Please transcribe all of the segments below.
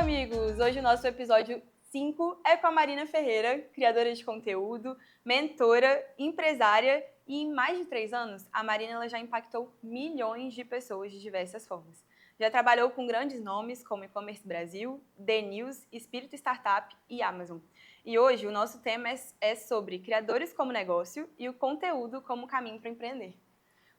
amigos! Hoje o nosso episódio 5 é com a Marina Ferreira, criadora de conteúdo, mentora, empresária e em mais de 3 anos, a Marina ela já impactou milhões de pessoas de diversas formas. Já trabalhou com grandes nomes como E-Commerce Brasil, The News, Espírito Startup e Amazon. E hoje o nosso tema é sobre criadores como negócio e o conteúdo como caminho para empreender.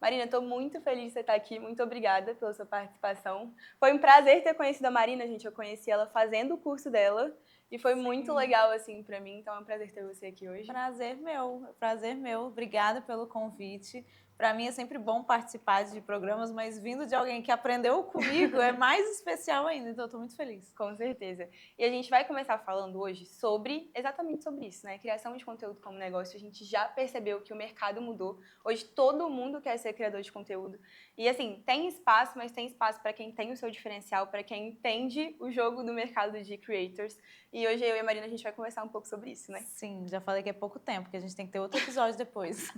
Marina, estou muito feliz de você estar aqui. Muito obrigada pela sua participação. Foi um prazer ter conhecido a Marina, gente. Eu conheci ela fazendo o curso dela e foi muito legal, assim, para mim. Então é um prazer ter você aqui hoje. Prazer meu, prazer meu. Obrigada pelo convite. Para mim é sempre bom participar de programas, mas vindo de alguém que aprendeu comigo é mais especial ainda, então eu estou muito feliz. Com certeza. E a gente vai começar falando hoje exatamente sobre isso, né? Criação de conteúdo como negócio. A gente já percebeu que o mercado mudou. Hoje todo mundo quer ser criador de conteúdo. E assim, tem espaço, mas tem espaço para quem tem o seu diferencial, para quem entende o jogo do mercado de creators. E hoje eu e a Marina a gente vai conversar um pouco sobre isso, né? Sim, já falei que é pouco tempo, que a gente tem que ter outro episódio depois.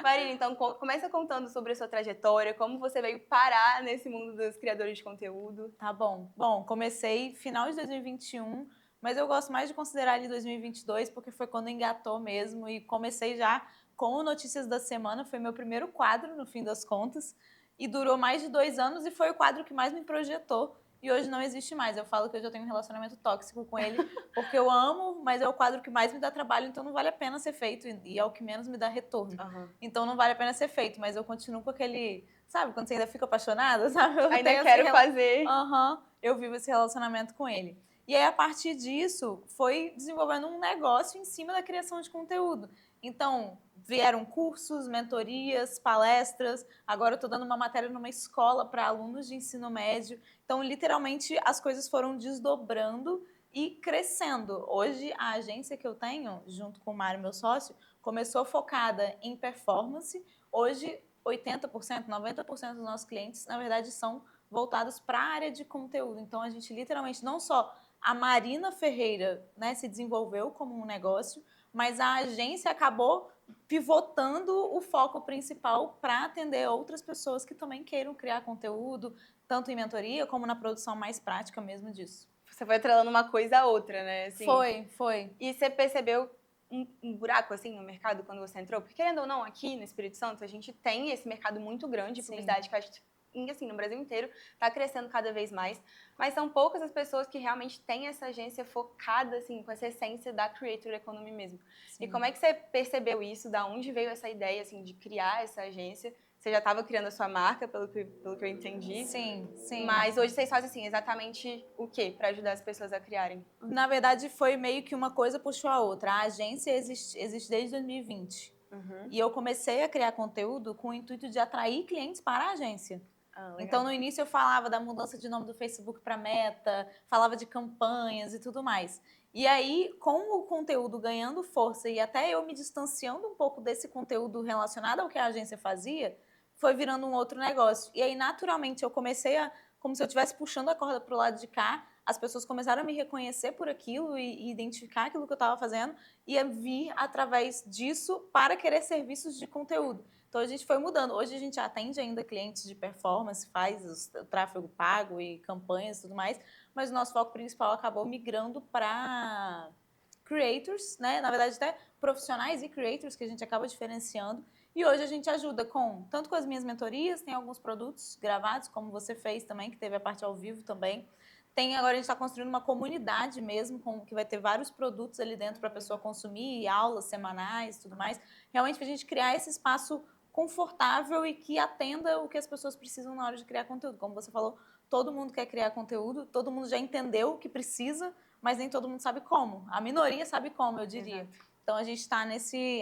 Marina, então começa contando sobre a sua trajetória, como você veio parar nesse mundo dos criadores de conteúdo. Tá bom. Bom, comecei final de 2021, mas eu gosto mais de considerar ali 2022, porque foi quando engatou mesmo e comecei já com o Notícias da Semana, foi meu primeiro quadro, no fim das contas, e durou mais de 2 anos e foi o quadro que mais me projetou. E hoje não existe mais. Eu falo que hoje eu tenho um relacionamento tóxico com ele, porque eu amo, mas é o quadro que mais me dá trabalho, então não vale a pena ser feito e é o que menos me dá retorno. Uhum. Então não vale a pena ser feito, mas eu continuo com aquele, sabe, quando você ainda fica apaixonada, sabe? Eu Ainda tenho quero fazer. eu vivo esse relacionamento com ele. E aí, a partir disso, foi desenvolvendo um negócio em cima da criação de conteúdo. Então, vieram cursos, mentorias, palestras. Agora eu estou dando uma matéria numa escola para alunos de ensino médio. Então, literalmente, as coisas foram desdobrando e crescendo. Hoje, a agência que eu tenho, junto com o Mário, meu sócio, começou focada em performance. Hoje, 80%, 90% dos nossos clientes, na verdade, são voltados para a área de conteúdo. Então, a gente literalmente, não só a Marina Ferreira, né, se desenvolveu como um negócio, mas a agência acabou pivotando o foco principal para atender outras pessoas que também queiram criar conteúdo, tanto em mentoria como na produção mais prática mesmo disso. Você foi atrelando uma coisa a outra, né? Assim, Foi. E você percebeu um buraco, assim, no mercado quando você entrou? Porque, querendo ou não, aqui no Espírito Santo, a gente tem esse mercado muito grande de publicidade que eu acho que, assim, no Brasil inteiro, está crescendo cada vez mais. Mas são poucas as pessoas que realmente têm essa agência focada, assim, com essa essência da creator economy mesmo. Sim. E como é que você percebeu isso? Da onde veio essa ideia, assim, de criar essa agência? Você já estava criando a sua marca, pelo que eu entendi. Sim. Mas hoje vocês fazem, assim, exatamente o quê para ajudar as pessoas a criarem? Na verdade, foi meio que uma coisa puxou a outra. A agência existe desde 2020. E eu comecei a criar conteúdo com o intuito de atrair clientes para a agência. Então, no início, eu falava da mudança de nome do Facebook para Meta, falava de campanhas e tudo mais. E aí, com o conteúdo ganhando força e até eu me distanciando um pouco desse conteúdo relacionado ao que a agência fazia, foi virando um outro negócio. E aí, naturalmente, eu comecei a, como se eu estivesse puxando a corda para o lado de cá, as pessoas começaram a me reconhecer por aquilo e identificar aquilo que eu estava fazendo e a vir através disso para querer serviços de conteúdo. Então a gente foi mudando. Hoje a gente atende ainda clientes de performance, faz o tráfego pago e campanhas e tudo mais, mas o nosso foco principal acabou migrando para creators, né? Na verdade, até profissionais e creators que a gente acaba diferenciando. E hoje a gente ajuda tanto com as minhas mentorias, tem alguns produtos gravados, como você fez também, que teve a parte ao vivo também. Agora a gente está construindo uma comunidade mesmo, que vai ter vários produtos ali dentro para a pessoa consumir, aulas semanais e tudo mais. Realmente para a gente criar esse espaço confortável e que atenda o que as pessoas precisam na hora de criar conteúdo. Como você falou, todo mundo quer criar conteúdo, todo mundo já entendeu o que precisa, mas nem todo mundo sabe como. A minoria sabe como, eu diria. Exato. Então a gente está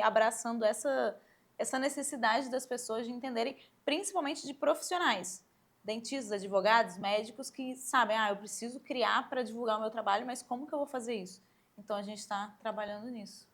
abraçando essa necessidade das pessoas de entenderem, principalmente de profissionais, dentistas, advogados, médicos que sabem, eu preciso criar para divulgar o meu trabalho, mas como que eu vou fazer isso? Então a gente está trabalhando nisso.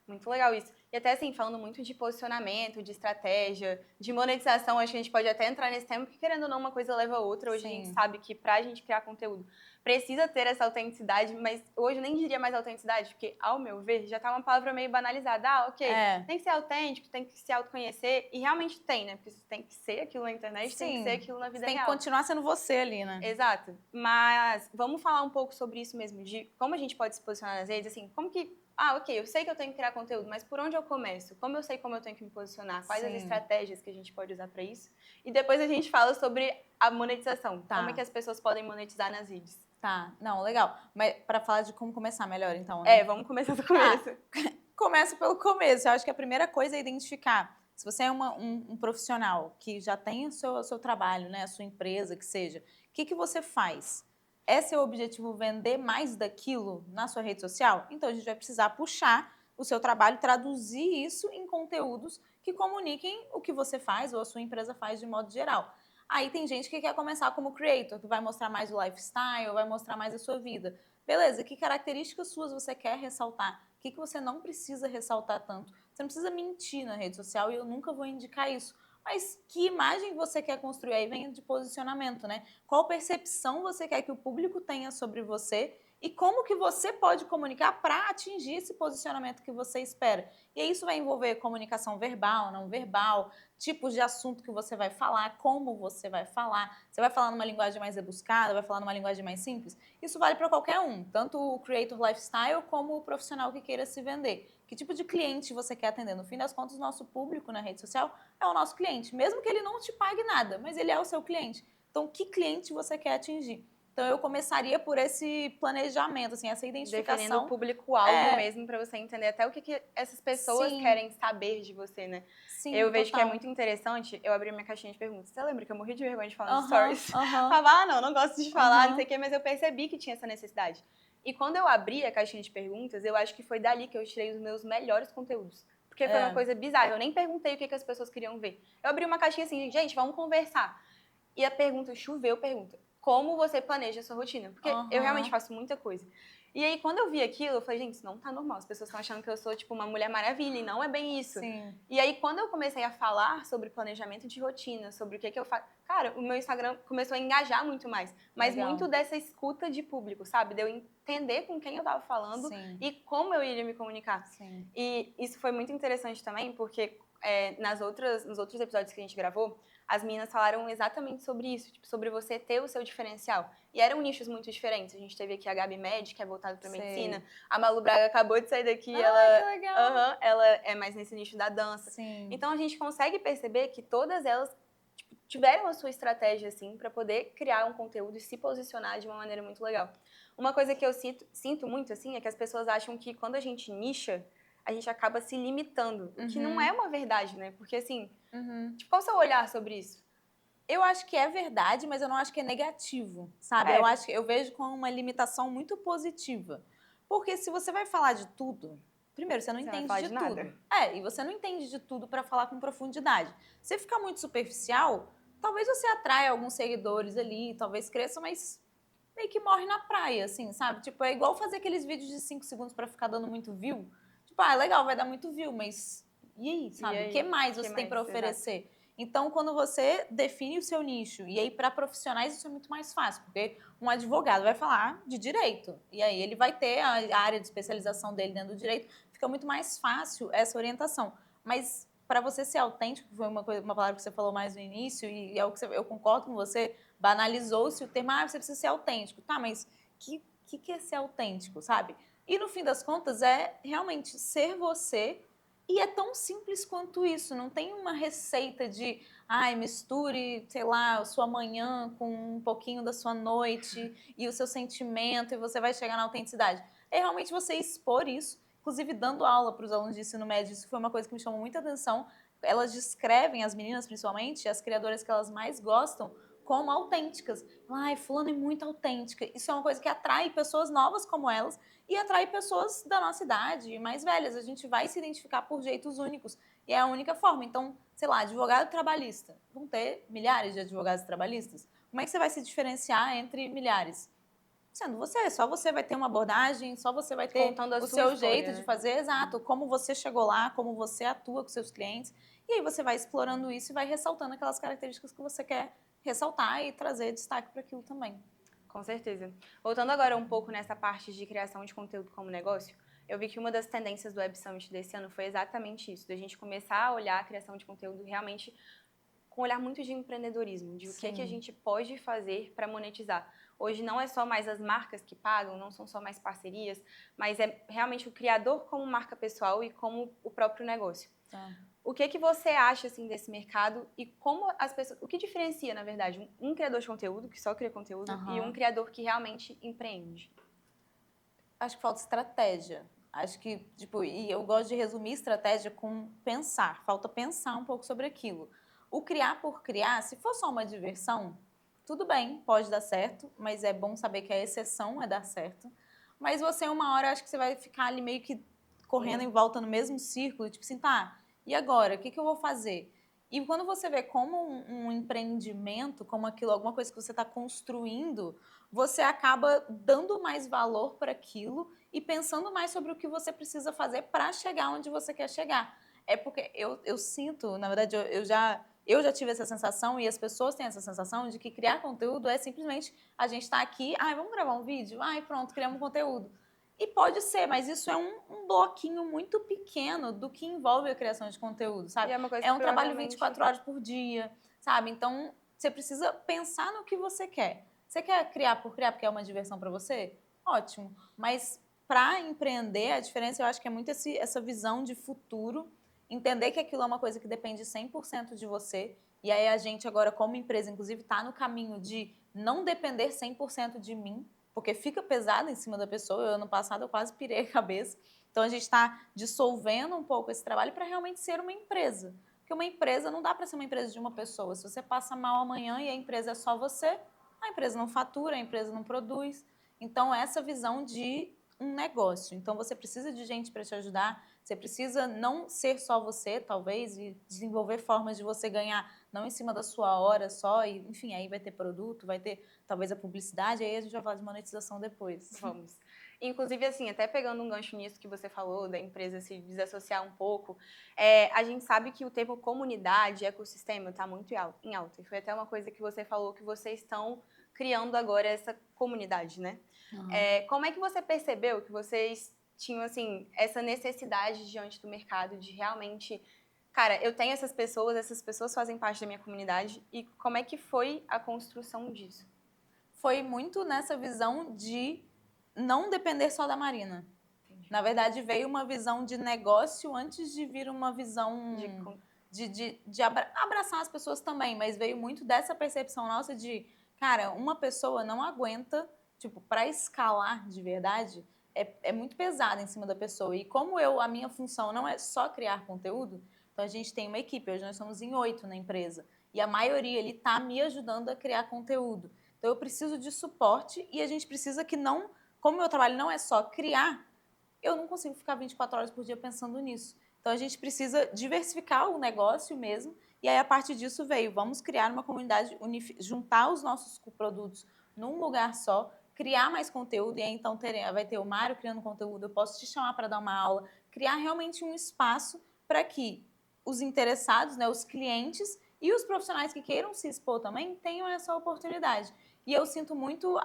Muito legal isso. E até assim, falando muito de posicionamento, de estratégia, de monetização, acho que a gente pode até entrar nesse tema, porque querendo ou não, uma coisa leva a outra. Hoje a gente sabe que pra gente criar conteúdo precisa ter essa autenticidade, mas hoje eu nem diria mais autenticidade, porque, ao meu ver, já tá uma palavra meio banalizada. Ah, ok, tem que ser autêntico, tem que se autoconhecer, e realmente tem, né? Porque você tem que ser aquilo na internet, tem que ser aquilo na vida real. Tem que continuar sendo você ali, né? Exato. Mas vamos falar um pouco sobre isso mesmo, de como a gente pode se posicionar nas redes, assim, como que ok, eu sei que eu tenho que criar conteúdo, mas por onde eu começo? Como eu sei como eu tenho que me posicionar? Quais as estratégias que a gente pode usar para isso? E depois a gente fala sobre a monetização. Como é que as pessoas podem monetizar nas redes? Tá, não, legal. Mas para falar de como começar melhor, então, né? Vamos começar do começo. Começa pelo começo. Eu acho que a primeira coisa é identificar. Se você é um profissional que já tem o seu trabalho, né, a sua empresa, que seja, o que você faz? É seu objetivo vender mais daquilo na sua rede social? Então, a gente vai precisar puxar o seu trabalho, traduzir isso em conteúdos que comuniquem o que você faz ou a sua empresa faz de modo geral. Aí tem gente que quer começar como creator, que vai mostrar mais o lifestyle, vai mostrar mais a sua vida. Beleza, que características suas você quer ressaltar? O que você não precisa ressaltar tanto? Você não precisa mentir na rede social e eu nunca vou indicar isso. Mas que imagem você quer construir? Aí vem de posicionamento, né? Qual percepção você quer que o público tenha sobre você e como que você pode comunicar para atingir esse posicionamento que você espera. E aí isso vai envolver comunicação verbal, não verbal, tipos de assunto que você vai falar, como você vai falar. Você vai falar numa linguagem mais rebuscada, vai falar numa linguagem mais simples? Isso vale para qualquer um, tanto o creator lifestyle como o profissional que queira se vender. Que tipo de cliente você quer atender? No fim das contas, o nosso público na rede social é o nosso cliente, mesmo que ele não te pague nada, mas ele é o seu cliente. Então, que cliente você quer atingir? Então, eu começaria por esse planejamento, assim, essa identificação. Definindo o público-alvo mesmo, para você entender até o que essas pessoas querem saber de você, né? Sim, eu vejo que é muito interessante. Eu abri minha caixinha de perguntas. Você lembra que eu morri de vergonha de falar nos stories? Falava, não gosto de falar, não sei o quê, mas eu percebi que tinha essa necessidade. E quando eu abri a caixinha de perguntas, eu acho que foi dali que eu tirei os meus melhores conteúdos. Porque foi uma coisa bizarra. Eu nem perguntei o que as pessoas queriam ver. Eu abri uma caixinha assim, gente, vamos conversar. E a pergunta, choveu pergunta. Como você planeja a sua rotina? Porque eu realmente faço muita coisa. E aí, quando eu vi aquilo, eu falei, gente, isso não tá normal. As pessoas estão achando que eu sou, tipo, uma mulher maravilha, e não é bem isso. Sim. E aí, quando eu comecei a falar sobre planejamento de rotina, sobre o que eu faço... Cara, o meu Instagram começou a engajar muito mais. Mas muito dessa escuta de público, sabe? De eu entender com quem eu tava falando e como eu iria me comunicar. Sim. E isso foi muito interessante também, porque nos outros episódios que a gente gravou, as meninas falaram exatamente sobre isso, tipo, sobre você ter o seu diferencial. E eram nichos muito diferentes. A gente teve aqui a Gabi Med, que é voltada para medicina. A Malu Braga acabou de sair daqui. Que legal. Ela é mais nesse nicho da dança. Sim. Então, a gente consegue perceber que todas elas tipo, tiveram a sua estratégia, assim, para poder criar um conteúdo e se posicionar de uma maneira muito legal. Uma coisa que eu sinto muito, assim, é que as pessoas acham que quando a gente nicha, a gente acaba se limitando. O que não é uma verdade, né? Porque, assim, tipo, qual o seu olhar sobre isso? Eu acho que é verdade, mas eu não acho que é negativo, sabe? Eu vejo com uma limitação muito positiva. Porque se você vai falar de tudo, primeiro, você não entende de tudo. E você não entende de tudo para falar com profundidade. Se ficar muito superficial, talvez você atraia alguns seguidores ali, talvez cresça, mas meio que morre na praia, assim, sabe? Tipo, é igual fazer aqueles vídeos de 5 segundos para ficar dando muito view. Tipo, legal, vai dar muito view, mas e aí, sabe? O que mais você tem para oferecer? Exato. Então, quando você define o seu nicho, e aí para profissionais isso é muito mais fácil, porque um advogado vai falar de direito, e aí ele vai ter a área de especialização dele dentro do direito, fica muito mais fácil essa orientação. Mas para você ser autêntico, foi uma palavra que você falou mais no início, e é o que eu concordo com você, banalizou-se o termo, você precisa ser autêntico. Tá, mas o que é ser autêntico, sabe? E no fim das contas é realmente ser você. E é tão simples quanto isso, não tem uma receita de, misture, sei lá, a sua manhã com um pouquinho da sua noite e o seu sentimento e você vai chegar na autenticidade. É realmente você expor isso, inclusive dando aula para os alunos de ensino médio, isso foi uma coisa que me chamou muita atenção. Elas descrevem, as meninas principalmente, as criadoras que elas mais gostam, como autênticas. Fulano é muito autêntica. Isso é uma coisa que atrai pessoas novas como elas e atrai pessoas da nossa idade e mais velhas. A gente vai se identificar por jeitos únicos e é a única forma. Então, sei lá, advogado trabalhista. Vão ter milhares de advogados trabalhistas. Como é que você vai se diferenciar entre milhares? sendo você. Só você vai ter uma abordagem, só você vai ter Contando a o sua seu história, jeito né? de fazer, exato, como você chegou lá, como você atua com seus clientes. E aí você vai explorando isso e vai ressaltando aquelas características que você quer ressaltar e trazer destaque para aquilo também. Com certeza. Voltando agora um pouco nessa parte de criação de conteúdo como negócio, eu vi que uma das tendências do Web Summit desse ano foi exatamente isso, da gente começar a olhar a criação de conteúdo realmente com um olhar muito de empreendedorismo, de o que a gente pode fazer para monetizar. Hoje não é só mais as marcas que pagam, não são só mais parcerias, mas é realmente o criador como marca pessoal e como o próprio negócio. Tá. O que você acha assim desse mercado e como as pessoas, o que diferencia, na verdade, um criador de conteúdo que só cria conteúdo e um criador que realmente empreende? Acho que falta estratégia. Acho que, tipo, e eu gosto de resumir estratégia com pensar. Falta pensar um pouco sobre aquilo. O criar por criar, se for só uma diversão, tudo bem, pode dar certo, mas é bom saber que a exceção é dar certo. Mas você, uma hora, acho que você vai ficar ali meio que correndo em volta no mesmo círculo, tipo assim, tá, e agora? O que eu vou fazer? E quando você vê como um empreendimento, como aquilo, alguma coisa que você está construindo, você acaba dando mais valor para aquilo e pensando mais sobre o que você precisa fazer para chegar onde você quer chegar. É porque eu sinto, na verdade, eu já tive essa sensação e as pessoas têm essa sensação de que criar conteúdo é simplesmente a gente está aqui, vamos gravar um vídeo? Pronto, criamos um conteúdo. E pode ser, mas isso é um bloquinho muito pequeno do que envolve a criação de conteúdo, sabe? E é uma coisa É que um trabalho provavelmente 24 horas por dia, sabe? Então, você precisa pensar no que você quer. Você quer criar por criar porque é uma diversão para você? Ótimo. Mas para empreender, a diferença eu acho que é muito essa visão de futuro, entender que aquilo é uma coisa que depende 100% de você. E aí a gente agora, como empresa, inclusive, está no caminho de não depender 100% de mim, porque fica pesado em cima da pessoa. Eu, ano passado eu quase pirei a cabeça. Então a gente está dissolvendo um pouco esse trabalho para realmente ser uma empresa. Porque uma empresa não dá para ser uma empresa de uma pessoa. Se você passa mal amanhã e a empresa é só você, a empresa não fatura, a empresa não produz. Então, essa visão de um negócio. Então, você precisa de gente para te ajudar, você precisa não ser só você, talvez, e desenvolver formas de você ganhar, não em cima da sua hora só, e, enfim, aí vai ter produto, vai ter talvez a publicidade, aí a gente vai falar de monetização depois. Vamos. Inclusive, assim, até pegando um gancho nisso que você falou, da empresa se desassociar um pouco, a gente sabe que o termo comunidade, ecossistema, está muito em alta. E foi até uma coisa que você falou que vocês estão criando agora essa comunidade, né? Uhum. Como é que você percebeu que vocês tinham, assim, essa necessidade diante do mercado de realmente... Cara, eu tenho essas pessoas fazem parte da minha comunidade, e como é que foi a construção disso? Foi muito nessa visão de não depender só da Marina. Entendi. Na verdade, veio uma visão de negócio antes de vir uma visão de abraçar as pessoas também, mas veio muito dessa percepção nossa de, cara, uma pessoa não aguenta, tipo, para escalar de verdade, é muito pesado em cima da pessoa. E como a minha função não é só criar conteúdo, então a gente tem uma equipe, hoje nós somos em 8 na empresa, e a maioria ele está me ajudando a criar conteúdo. Então eu preciso de suporte e a gente precisa que não, como o meu trabalho não é só criar, eu não consigo ficar 24 horas por dia pensando nisso. Então a gente precisa diversificar o negócio mesmo, e aí a partir disso veio, vamos criar uma comunidade, juntar os nossos produtos num lugar só, criar mais conteúdo, e aí então vai ter o Mário criando conteúdo, eu posso te chamar para dar uma aula, criar realmente um espaço para que os interessados, né, os clientes e os profissionais que queiram se expor também tenham essa oportunidade. E eu sinto muito,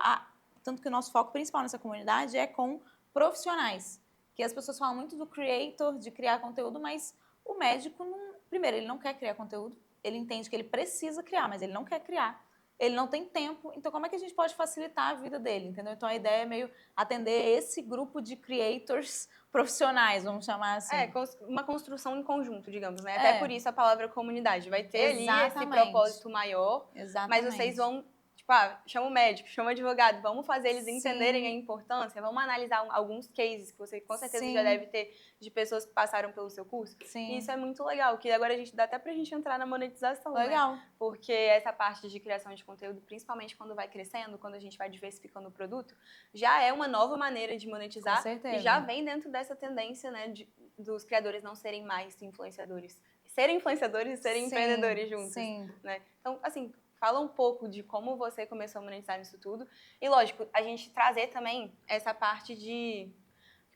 tanto que o nosso foco principal nessa comunidade é com profissionais, que as pessoas falam muito do creator, de criar conteúdo, mas o médico, primeiro, ele não quer criar conteúdo, ele entende que ele precisa criar, mas ele não quer criar, ele não tem tempo, então como é que a gente pode facilitar a vida dele, entendeu? Então a ideia é meio atender esse grupo de creators profissionais, vamos chamar assim. Uma construção em conjunto, digamos, né? Até por isso a palavra comunidade. Vai ter ali esse propósito maior, mas vocês vão, tipo, chama o médico, chama o advogado, vamos fazer eles entenderem a importância, vamos analisar alguns cases que você com certeza já deve ter de pessoas que passaram pelo seu curso. E isso é muito legal, que agora dá até pra gente entrar na monetização, legal, né? Porque essa parte de criação de conteúdo, principalmente quando vai crescendo, quando a gente vai diversificando o produto, já é uma nova maneira de monetizar. Com certeza. E já vem dentro dessa tendência, né, dos criadores não serem mais influenciadores. Serem influenciadores e serem empreendedores juntos. Sim. Né? Então, assim, Fala um pouco de como você começou a monetizar nisso tudo. E, lógico, a gente trazer também essa parte de...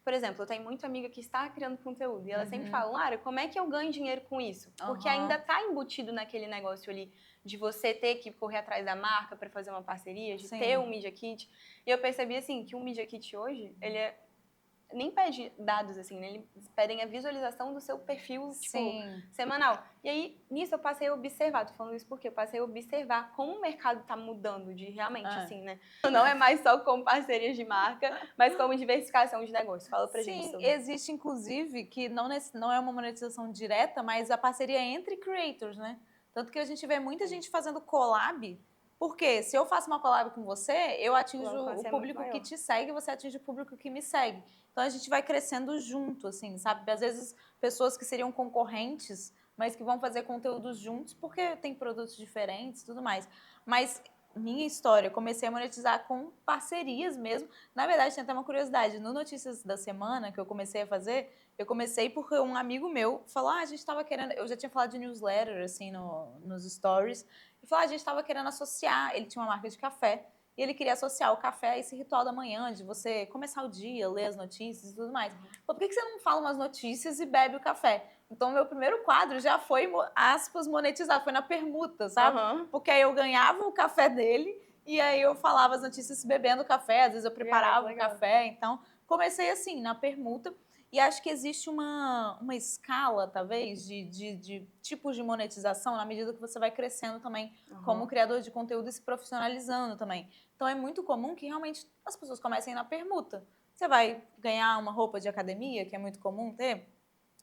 Por exemplo, eu tenho muita amiga que está criando conteúdo e ela sempre fala, Lara, como é que eu ganho dinheiro com isso? Porque ainda está embutido naquele negócio ali de você ter que correr atrás da marca para fazer uma parceria, de ter um Media Kit. E eu percebi, assim, que um Media Kit hoje, ele nem pede dados, assim, né? Eles pedem a visualização do seu perfil, tipo, semanal. E aí, nisso, eu passei a observar. Tô falando isso porque eu passei a observar como o mercado tá mudando de realmente, assim, né? Não é mais só como parcerias de marca, mas como diversificação de negócio. Fala pra gente sobre. Sim, existe, inclusive, que não é uma monetização direta, mas a parceria entre creators, né? Tanto que a gente vê muita gente fazendo collab. Porque se eu faço uma collab com você, eu atinjo o público que te segue, você atinge o público que me segue. Então a gente vai crescendo junto, assim, sabe? Às vezes pessoas que seriam concorrentes, mas que vão fazer conteúdos juntos porque tem produtos diferentes e tudo mais. Mas minha história, comecei a monetizar com parcerias mesmo. Na verdade, tem até uma curiosidade. No Notícias da Semana, que eu comecei a fazer, eu comecei porque um amigo meu falou, a gente estava querendo... Eu já tinha falado de newsletter, assim, nos stories. E falou, a gente estava querendo associar... Ele tinha uma marca de café. E ele queria associar o café a esse ritual da manhã, de você começar o dia, ler as notícias e tudo mais. Falei, por que você não fala umas notícias e bebe o café? Então, meu primeiro quadro já foi, aspas, monetizado. Foi na permuta, sabe? Porque aí eu ganhava o café dele e aí eu falava as notícias bebendo café. Às vezes eu preparava o café. Então, comecei assim, na permuta. E acho que existe uma escala, talvez, de tipos de monetização na medida que você vai crescendo também como criador de conteúdo e se profissionalizando também. Então, é muito comum que realmente as pessoas comecem na permuta. Você vai ganhar uma roupa de academia, que é muito comum ter,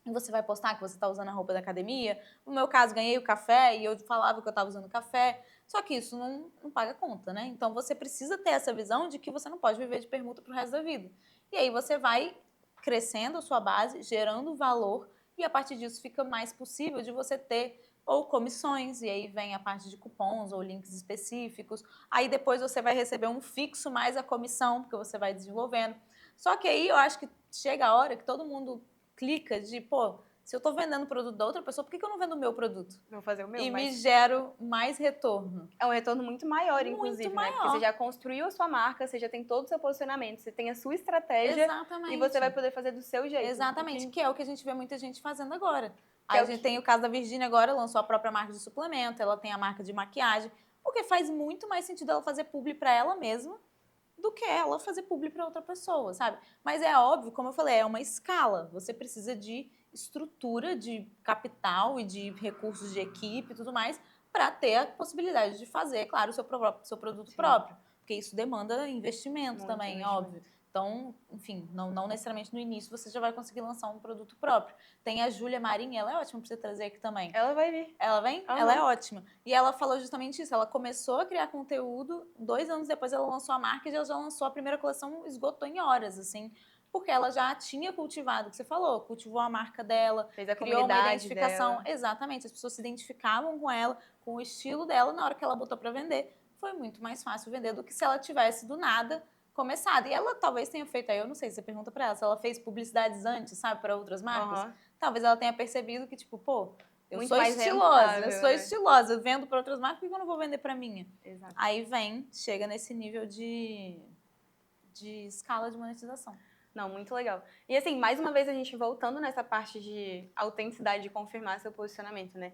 e você vai postar que você está usando a roupa da academia. No meu caso, ganhei o café e eu falava que eu estava usando café. Só que isso não paga conta, né? Então, você precisa ter essa visão de que você não pode viver de permuta pro resto da vida. E aí você vai crescendo a sua base, gerando valor, e a partir disso fica mais possível de você ter ou comissões, e aí vem a parte de cupons ou links específicos. Aí depois você vai receber um fixo mais a comissão, porque você vai desenvolvendo. Só que aí eu acho que chega a hora que todo mundo clica de, pô, se eu estou vendendo o produto da outra pessoa, por que eu não vendo o meu produto? Vou fazer o meu, me gero mais retorno. É um retorno muito maior, inclusive, né? Porque você já construiu a sua marca, você já tem todo o seu posicionamento, você tem a sua estratégia. Exatamente. E você vai poder fazer do seu jeito. Exatamente, que é o que a gente vê muita gente fazendo agora. Aí a gente tem o caso da Virgínia agora, lançou a própria marca de suplemento, ela tem a marca de maquiagem, porque faz muito mais sentido ela fazer publi para ela mesma do que ela fazer publi para outra pessoa, sabe? Mas é óbvio, como eu falei, é uma escala. Você precisa de estrutura, de capital e de recursos de equipe e tudo mais para ter a possibilidade de fazer, claro, o seu produto próprio. Porque isso demanda investimento muito também, óbvio. Então, enfim, não necessariamente no início você já vai conseguir lançar um produto próprio. Tem a Júlia Marinha, ela é ótima para você trazer aqui também. Ela vai vir. Ela vem? Ela é ótima. E ela falou justamente isso, ela começou a criar conteúdo, 2 anos depois ela lançou a marca e ela já lançou a primeira coleção, esgotou em horas, assim. Porque ela já tinha cultivado, o que você falou, cultivou a marca dela, fez a criou uma identificação. Dela. Exatamente, as pessoas se identificavam com ela, com o estilo dela, na hora que ela botou para vender, foi muito mais fácil vender do que se ela tivesse do nada começado. E ela talvez tenha feito, aí eu não sei, você pergunta pra ela, se ela fez publicidades antes, sabe, para outras marcas, talvez ela tenha percebido que, tipo, pô, eu sou estilosa, eu vendo para outras marcas, por que eu não vou vender para minha? Exato. Aí chega nesse nível de escala de monetização. Não, muito legal. E assim, mais uma vez a gente voltando nessa parte de autenticidade, de confirmar seu posicionamento, né?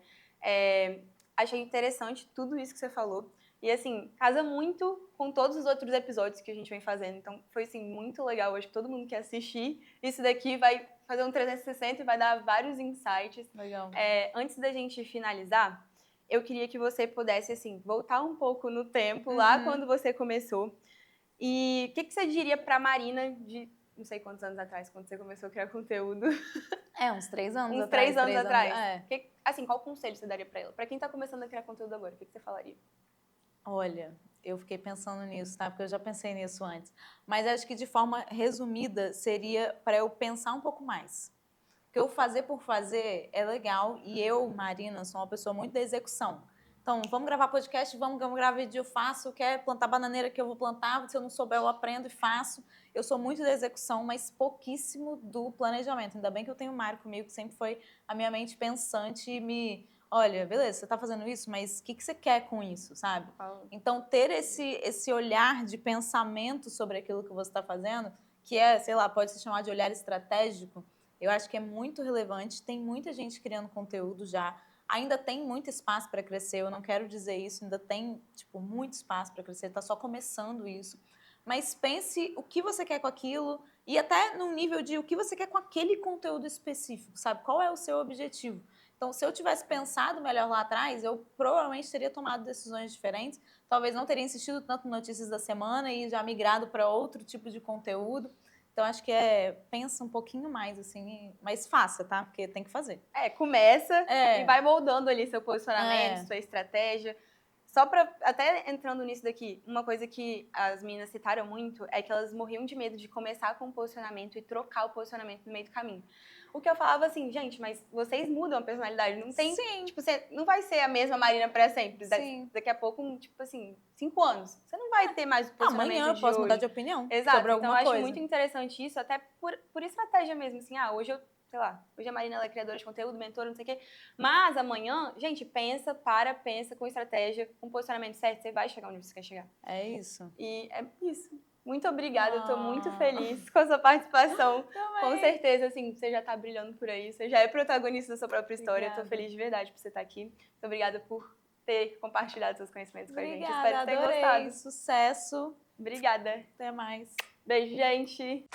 Achei interessante tudo isso que você falou. E assim, casa muito com todos os outros episódios que a gente vem fazendo. Então, foi assim, muito legal. Acho que todo mundo que assistir isso daqui vai fazer um 360 e vai dar vários insights. Legal. Antes da gente finalizar, eu queria que você pudesse, assim, voltar um pouco no tempo, lá quando você começou. E o que você diria pra Marina de não sei quantos anos atrás, quando você começou a criar conteúdo? Uns 3 anos atrás. Uns 3 anos atrás. Assim, qual conselho você daria pra ela? Pra quem tá começando a criar conteúdo agora, o que você falaria? Olha, eu fiquei pensando nisso, tá? Porque eu já pensei nisso antes. Mas acho que de forma resumida seria para eu pensar um pouco mais. Porque o fazer por fazer é legal e eu, Marina, sou uma pessoa muito da execução. Então, vamos gravar podcast, vamos gravar vídeo, eu faço. Quer plantar bananeira que eu vou plantar, se eu não souber eu aprendo e faço. Eu sou muito da execução, mas pouquíssimo do planejamento. Ainda bem que eu tenho o Mário comigo, que sempre foi a minha mente pensante e me olha, beleza, você tá fazendo isso, mas o que você quer com isso, sabe? Então, ter esse olhar de pensamento sobre aquilo que você está fazendo, que é, sei lá, pode se chamar de olhar estratégico, eu acho que é muito relevante. Tem muita gente criando conteúdo já. Ainda tem muito espaço para crescer, eu não quero dizer isso, ainda tem, tipo, muito espaço para crescer, tá só começando isso. Mas pense o que você quer com aquilo e até no nível de o que você quer com aquele conteúdo específico, sabe? Qual é o seu objetivo? Então, se eu tivesse pensado melhor lá atrás, eu provavelmente teria tomado decisões diferentes. Talvez não teria insistido tanto em notícias da semana e já migrado para outro tipo de conteúdo. Então, acho que pensa um pouquinho mais, assim, mas faça, tá? Porque tem que fazer. Começa e vai moldando ali seu posicionamento, sua estratégia. Só para até entrando nisso daqui, uma coisa que as meninas citaram muito é que elas morriam de medo de começar com o posicionamento e trocar o posicionamento no meio do caminho. O que eu falava assim, gente, mas vocês mudam a personalidade, não tem, tipo, você não vai ser a mesma Marina para sempre. Daqui a pouco, tipo assim, 5 anos, você não vai ter mais o posicionamento amanhã eu posso mudar de opinião sobre alguma coisa. Então eu acho muito interessante isso, até por estratégia mesmo, assim, hoje eu sei lá, hoje a Marina ela é criadora de conteúdo, mentora, não sei o quê. Mas amanhã, gente, pensa com estratégia, com posicionamento certo, você vai chegar onde você quer chegar. É isso. E é isso. Muito obrigada, eu tô muito feliz com a sua participação. Com certeza, assim, você já tá brilhando por aí, você já é protagonista da sua própria história. Eu tô feliz de verdade por você estar aqui. Muito obrigada por ter compartilhado seus conhecimentos com a gente. Espero que tenha gostado. Sucesso. Obrigada. Até mais. Beijo, gente.